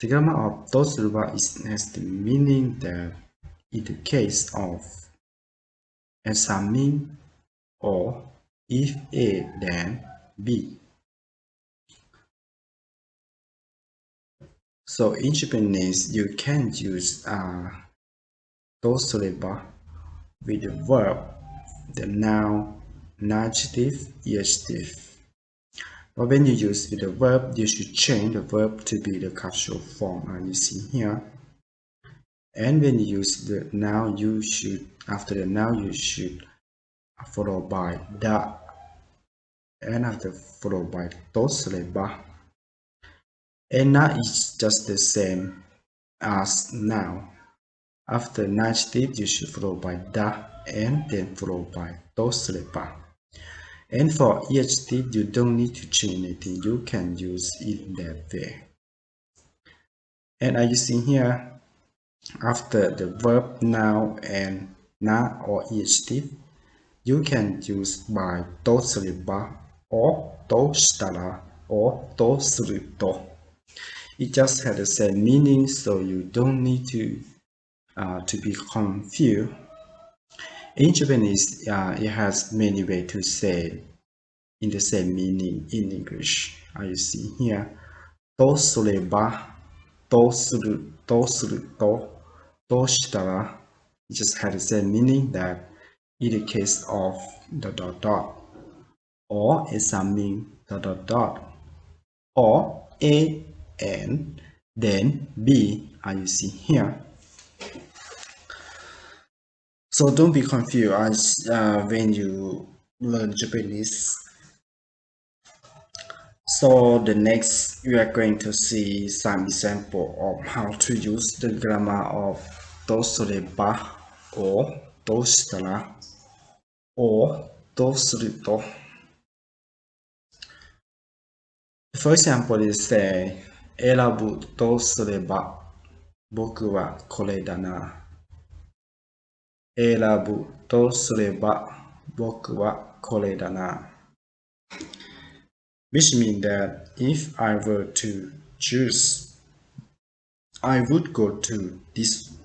The grammar of to Sureba has the meaning that in the case of assuming or if A then B. So in Japanese, you can use to Sureba with the verb, the noun, adjective, adjective. But when you use with the verb, you should change the verb to be the causal form, you see here. And when you use the noun, you should, after the noun, you should follow by da, and after followed by to Sureba. And na is just the same as now. After adjective, you should follow by da and then followed by to Sureba. And for adjective, you don't need to change anything. You can use it in that way. And as you see here, after the verb noun and na or adjective, you can use by to Sureba or to shitara or to suruto. It just has the same meaning, so you don't need to be confused. In Japanese, it has many ways to say in the same meaning in English. As you see here, to sureba, to suru, to suruto, to shitara. It just has the same meaning that in the case of or assuming or A and then B, as you see here. So don't be confused when you learn Japanese. So the next we are going to see some example of how to use the grammar of to sureba or to shitara or to suruto. The first example is say 選ぶとすれば僕はこれだな。選ぶとすれば僕はこれだな。Which means that if I were to choose, I would go to this.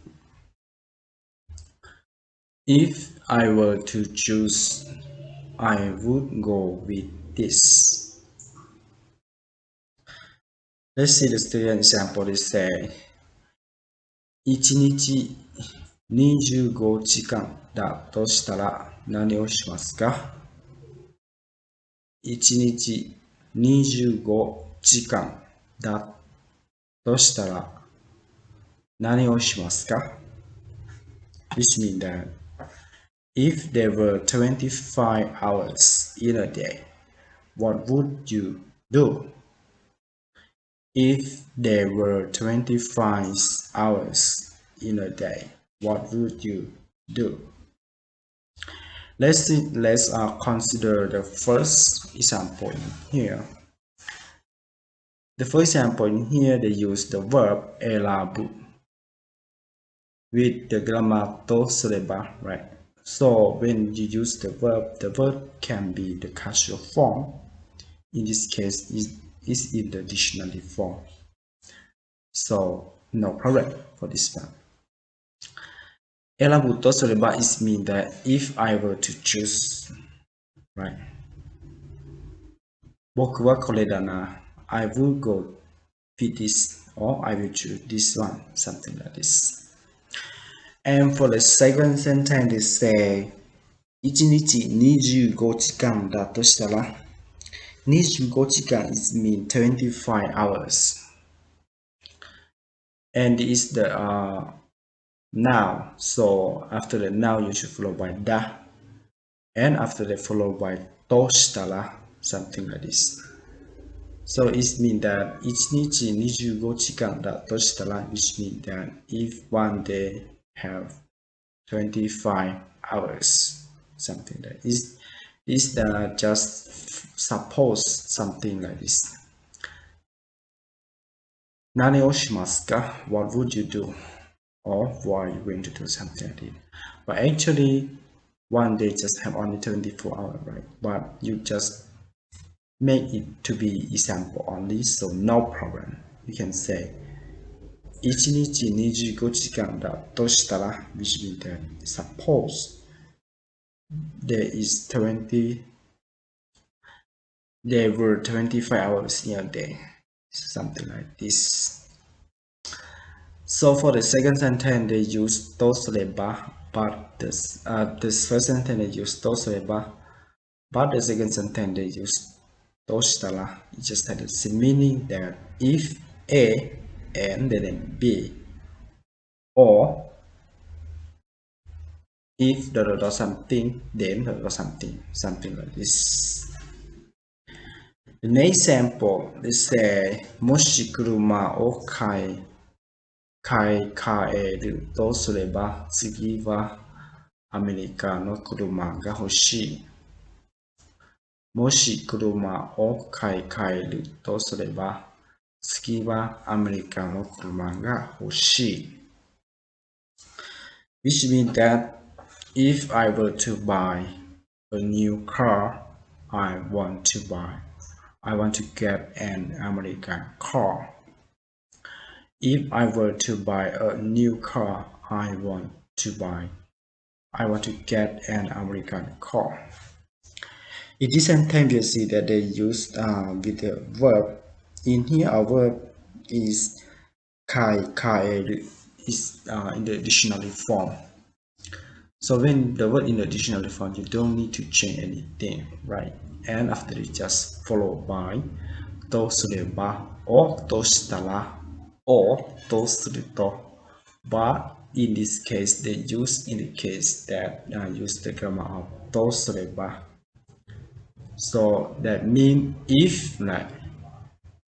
If I were to choose, I would go with this. Let's see the student example. They say 1日25時間だとしたら何をしますか ?1 日25時間だとしたら何をしますか Which means that if there were 25 hours in a day, what would you do? If there were 25 hours in a day, what would you do? Let's consider the first example in here. The first example in here, they use the verb 選ぶ with the grammar とすれば, right? So when you use the verb can be the causal form. In this case, is in the dictionary form. So no problem for this one. 選ぶとすれば is mean that if I were to choose, right? 僕はこれだな. I will go with this or I will choose this one, something like this. And for the second sentence, they say 1日25時間だとしたら25時間 is mean 25 hours. And is the noun. So after the noun, you should follow by da. And after that, followed by to shitara, something like this. So it means that 1日25時間だとしたら which means that if one day have 25 hours, something like this. Is just suppose something like this. 何をしますか? What would you do? Or why are you going to do something like that? But actually, one day just have only 24 hours, right? But you just make it to be example only, so no problem. You can say 1日25時間だとしたら which means that suppose there is 20 there were 25 hours in a day, something like this. So for the second sentence they use とすれば but this first sentence they use とすれば but the second sentence they use としたら it just had the same meaning that if A and then B, or if something then something like this. An example, let's say もし車を買い替えるとすれば次はアメリカの車が欲しい。もし車を買い替えるとすれば次はアメリカの車が欲しい。Which means that if I were to buy a new car, I want to get an American car. If I were to buy a new car, I want to get an American car. In this sentence, you see that they use with the verb. In here, our verb is kaeru is in the dictionary form. So when the word in the dictionary form, you don't need to change anything, right? And after it, just followed by とすれば or としたら or とすると. But in this case, they use in the case that use the grammar of とすれば. So that means if like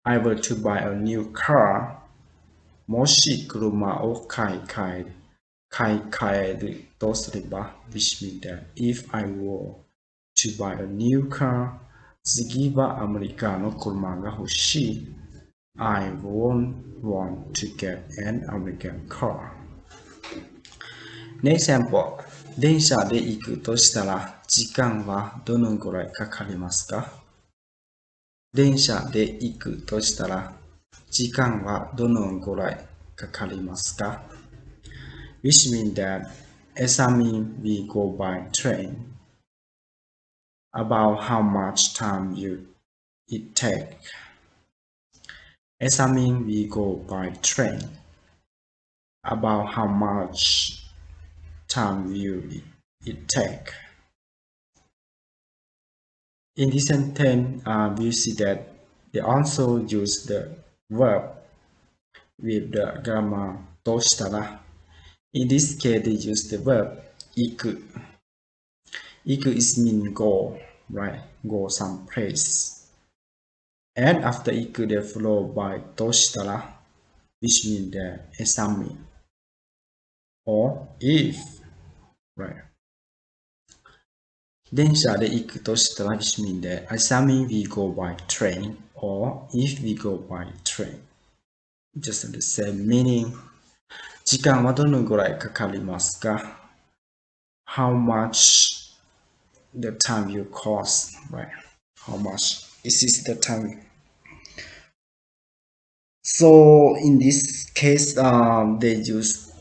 I were to buy a new car, もし車を買い替えるとすれば which means that if I were to buy a new car, 次はアメリカの車が欲しい。I won't want to get an American car. Next example. 電車で行くとしたら時間はどのぐらいかかりますか？電車で行くとしたら時間はどのぐらいかかりますか？ Which means that assuming we go by train, about how much time it take. Assuming we go by train, about how much time will it take. In this sentence, we see that they also use the verb with the grammar としたら. In this case, they use the verb 行く. 行く is mean go, right? Go someplace. And after 行く they follow by としたら, which means that assuming or if, right? 電車で行くとしたら which means that assuming we go by train or if we go by train. Just the same meaning. 時間はどのぐらいかかりますか？ How much the time you cost, right? How much is the time? So in this case, they use